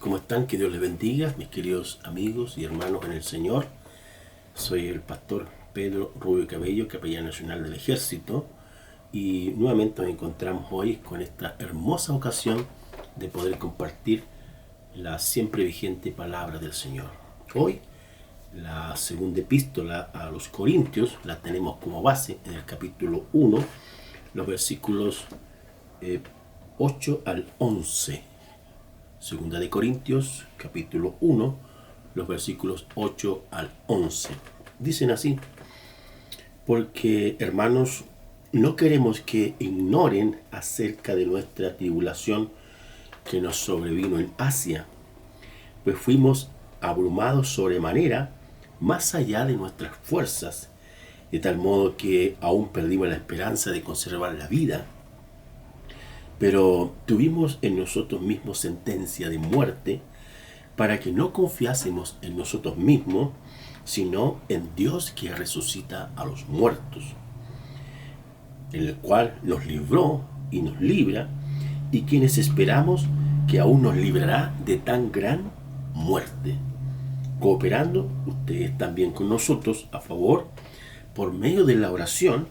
¿Cómo están? Que Dios les bendiga, mis queridos amigos y hermanos en el Señor. Soy el pastor Pedro Rubio Cabello, capellán nacional del Ejército, y nuevamente nos encontramos hoy con esta hermosa ocasión de poder compartir la siempre vigente palabra del Señor. Hoy, la segunda epístola a los Corintios la tenemos como base en el capítulo 1, los versículos 8 al 11. Segunda de Corintios, capítulo 1, los versículos 8 al 11. Dicen así: porque, hermanos, no queremos que ignoren acerca de nuestra tribulación que nos sobrevino en Asia, pues fuimos abrumados sobremanera, más allá de nuestras fuerzas, de tal modo que aún perdimos la esperanza de conservar la vida. Pero tuvimos en nosotros mismos sentencia de muerte, para que no confiásemos en nosotros mismos, sino en Dios que resucita a los muertos, en el cual nos libró y nos libra, y quienes esperamos que aún nos librará de tan gran muerte, cooperando ustedes también con nosotros a favor, por medio de la oración,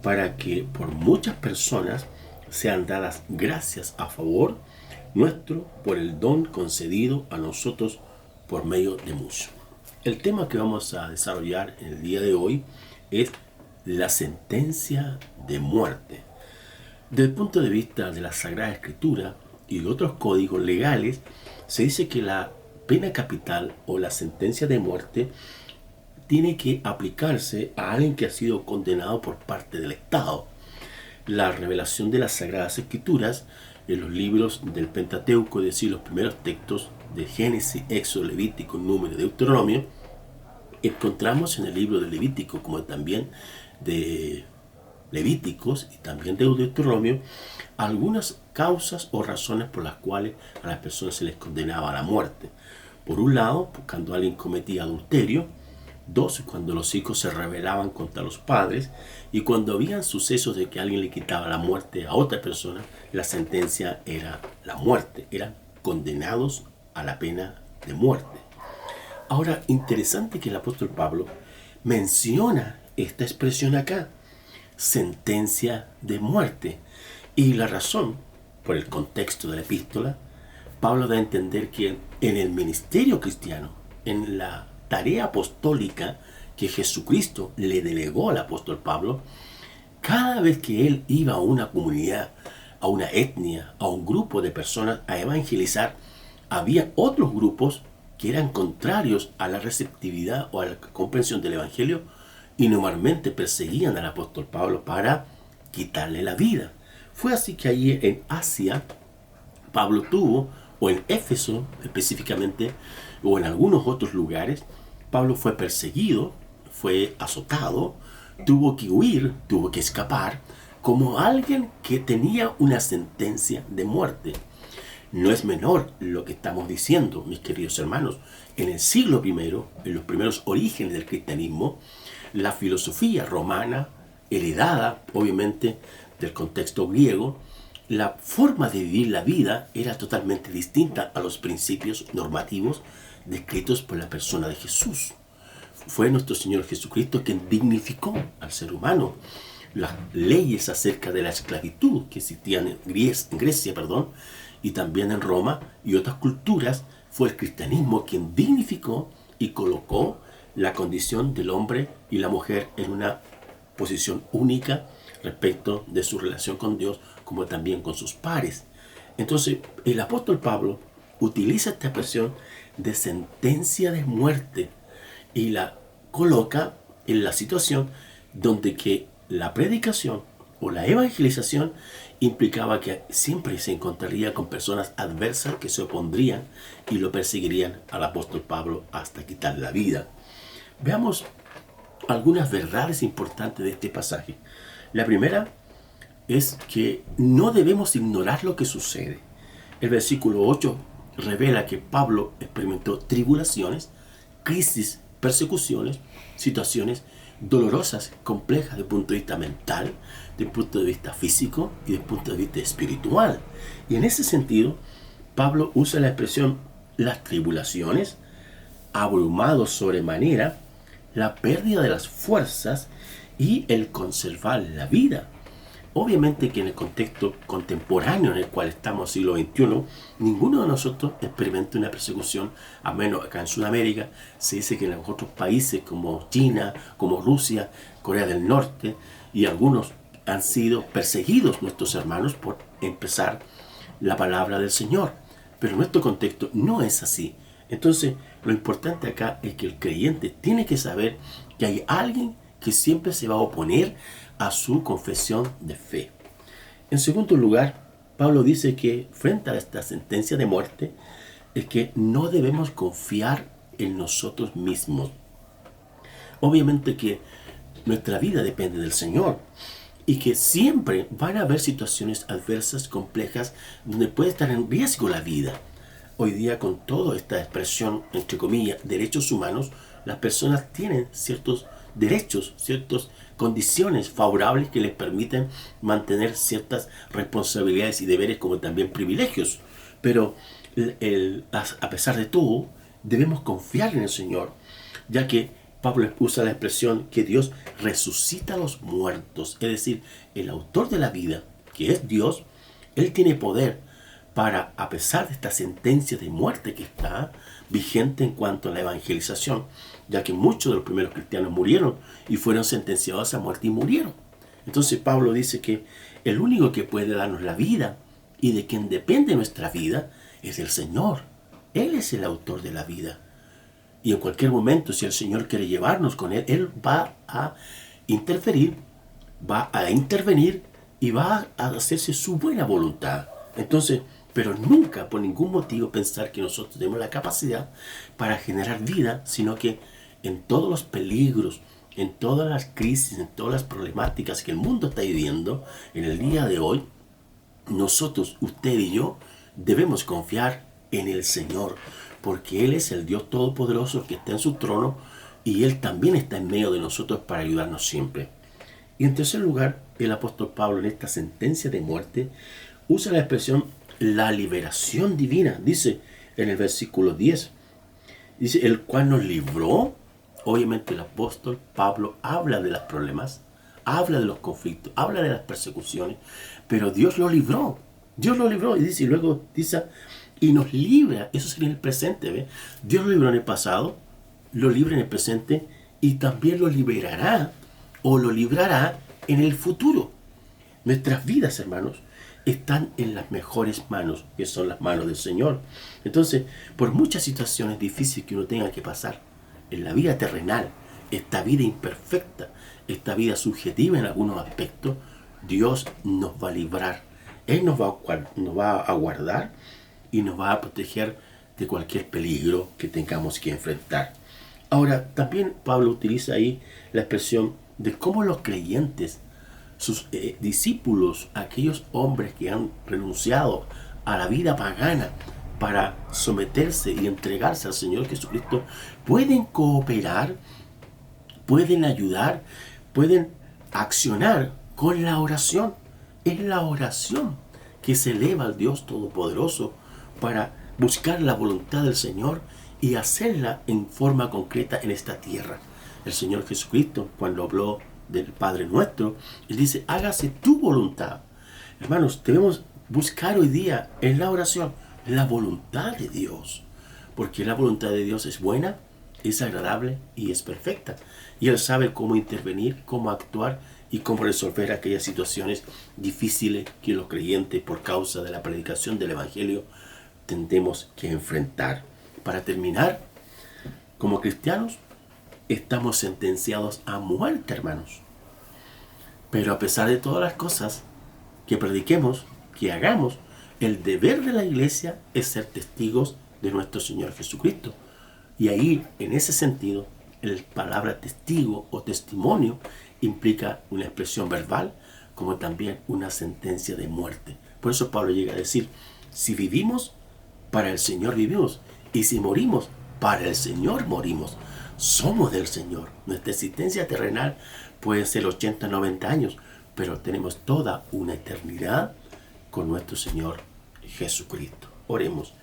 para que por muchas personas sean dadas gracias a favor nuestro por el don concedido a nosotros por medio de muchos. El tema que vamos a desarrollar en el día de hoy es la sentencia de muerte. Desde el punto de vista de la Sagrada Escritura y de otros códigos legales, se dice que la pena capital o la sentencia de muerte tiene que aplicarse a alguien que ha sido condenado por parte del Estado. La revelación de las Sagradas Escrituras en los libros del Pentateuco, es decir, los primeros textos de Génesis, Éxodo, Levítico, Número y Deuteronomio, encontramos en el libro de Levítico como también de Levíticos y también de Deuteronomio algunas causas o razones por las cuales a las personas se les condenaba a la muerte. Por un lado, cuando alguien cometía adulterio; dos, cuando los hijos se rebelaban contra los padres; y cuando habían sucesos de que alguien le quitaba la muerte a otra persona, la sentencia era la muerte. Eran condenados a la pena de muerte. Ahora, interesante que el apóstol Pablo menciona esta expresión acá, sentencia de muerte. Y la razón, por el contexto de la epístola, Pablo da a entender que en el ministerio cristiano, en la tarea apostólica que Jesucristo le delegó al apóstol Pablo, cada vez que él iba a una comunidad, a una etnia, a un grupo de personas a evangelizar, había otros grupos que eran contrarios a la receptividad o a la comprensión del evangelio, y normalmente perseguían al apóstol Pablo para quitarle la vida. Fue así que allí en Asia Pablo tuvo, o en Éfeso específicamente, o en algunos otros lugares, Pablo fue perseguido, fue azotado, tuvo que huir, tuvo que escapar, como alguien que tenía una sentencia de muerte. No es menor lo que estamos diciendo, mis queridos hermanos. En el siglo I, en los primeros orígenes del cristianismo, la filosofía romana, heredada obviamente del contexto griego, la forma de vivir la vida era totalmente distinta a los principios normativos descritos por la persona de Jesús. Fue nuestro Señor Jesucristo quien dignificó al ser humano. Las leyes acerca de la esclavitud que existían en Grecia, y también en Roma y otras culturas, fue el cristianismo quien dignificó y colocó la condición del hombre y la mujer en una posición única respecto de su relación con Dios, como también con sus pares. Entonces, el apóstol Pablo utiliza esta expresión de sentencia de muerte y la coloca en la situación donde que la predicación o la evangelización implicaba que siempre se encontraría con personas adversas que se opondrían y lo perseguirían al apóstol Pablo hasta quitarle la vida. Veamos algunas verdades importantes de este pasaje. La primera es que no debemos ignorar lo que sucede. El versículo 8 revela que Pablo experimentó tribulaciones, crisis, persecuciones, situaciones dolorosas, complejas desde el punto de vista mental, desde el punto de vista físico y desde el punto de vista espiritual. Y en ese sentido, Pablo usa la expresión las tribulaciones, abrumados sobremanera, la pérdida de las fuerzas y el conservar la vida. Obviamente que en el contexto contemporáneo en el cual estamos, siglo XXI, ninguno de nosotros experimenta una persecución, a menos acá en Sudamérica. Se dice que en los otros países como China, como Rusia, Corea del Norte, y algunos han sido perseguidos nuestros hermanos por empezar la palabra del Señor. Pero en nuestro contexto no es así. Entonces, lo importante acá es que el creyente tiene que saber que hay alguien que siempre se va a oponer a su confesión de fe. En segundo lugar, Pablo dice que frente a esta sentencia de muerte, es que no debemos confiar en nosotros mismos. Obviamente que nuestra vida depende del Señor y que siempre van a haber situaciones adversas, complejas, donde puede estar en riesgo la vida. Hoy día, con toda esta expresión, entre comillas, derechos humanos, las personas tienen ciertos derechos, ciertas condiciones favorables que les permiten mantener ciertas responsabilidades y deberes, como también privilegios. Pero a pesar de todo, debemos confiar en el Señor, ya que Pablo usa la expresión que Dios resucita a los muertos. Es decir, el autor de la vida, que es Dios, Él tiene poder para, a pesar de esta sentencia de muerte que está vigente en cuanto a la evangelización, ya que muchos de los primeros cristianos murieron y fueron sentenciados a muerte y murieron. Entonces Pablo dice que el único que puede darnos la vida y de quien depende nuestra vida es el Señor. Él es el autor de la vida. Y en cualquier momento, si el Señor quiere llevarnos con Él, Él va a interferir, va a intervenir y va a hacerse su buena voluntad. Entonces, pero nunca por ningún motivo pensar que nosotros tenemos la capacidad para generar vida, sino que en todos los peligros, en todas las crisis, en todas las problemáticas que el mundo está viviendo en el día de hoy, nosotros, usted y yo, debemos confiar en el Señor, porque Él es el Dios Todopoderoso que está en su trono y Él también está en medio de nosotros para ayudarnos siempre. Y en tercer lugar, el apóstol Pablo en esta sentencia de muerte usa la expresión la liberación divina. Dice en el versículo 10, dice, el cual nos libró. Obviamente el apóstol Pablo habla de los problemas, habla de los conflictos, habla de las persecuciones, pero Dios lo libró. Dios lo libró y dice, y luego dice, y nos libra. Eso sería en el presente, ¿ve? Dios lo libró en el pasado, lo libra en el presente y también lo liberará o lo librará en el futuro. Nuestras vidas, hermanos, están en las mejores manos, que son las manos del Señor. Entonces, por muchas situaciones difíciles que uno tenga que pasar en la vida terrenal, esta vida imperfecta, esta vida subjetiva en algunos aspectos, Dios nos va a librar. Él nos va a guardar y nos va a proteger de cualquier peligro que tengamos que enfrentar. Ahora, también Pablo utiliza ahí la expresión de cómo los creyentes, sus discípulos, aquellos hombres que han renunciado a la vida pagana para someterse y entregarse al Señor Jesucristo, pueden cooperar, pueden ayudar, pueden accionar con la oración. Es la oración que se eleva al Dios Todopoderoso para buscar la voluntad del Señor y hacerla en forma concreta en esta tierra. El Señor Jesucristo, cuando habló del Padre Nuestro, Él dice, hágase tu voluntad. Hermanos, debemos buscar hoy día en la oración la voluntad de Dios, porque la voluntad de Dios es buena, es agradable y es perfecta. Y Él sabe cómo intervenir, cómo actuar y cómo resolver aquellas situaciones difíciles que los creyentes, por causa de la predicación del Evangelio, tendemos que enfrentar. Para terminar, como cristianos, estamos sentenciados a muerte, hermanos. Pero a pesar de todas las cosas que prediquemos, que hagamos, el deber de la iglesia es ser testigos de nuestro Señor Jesucristo. Y ahí, en ese sentido, la palabra testigo o testimonio implica una expresión verbal como también una sentencia de muerte. Por eso Pablo llega a decir, si vivimos, para el Señor vivimos, y si morimos, para el Señor morimos. Somos del Señor. Nuestra existencia terrenal puede ser 80, 90 años, pero tenemos toda una eternidad con nuestro Señor Jesucristo. Oremos.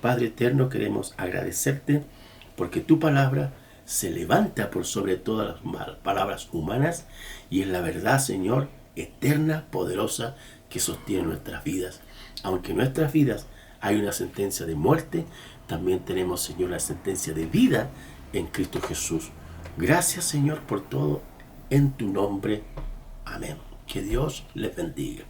Padre eterno, queremos agradecerte porque tu palabra se levanta por sobre todas las palabras humanas y es la verdad, Señor, eterna, poderosa, que sostiene nuestras vidas. Aunque en nuestras vidas hay una sentencia de muerte, también tenemos, Señor, la sentencia de vida en Cristo Jesús. Gracias, Señor, por todo en tu nombre. Amén. Que Dios les bendiga.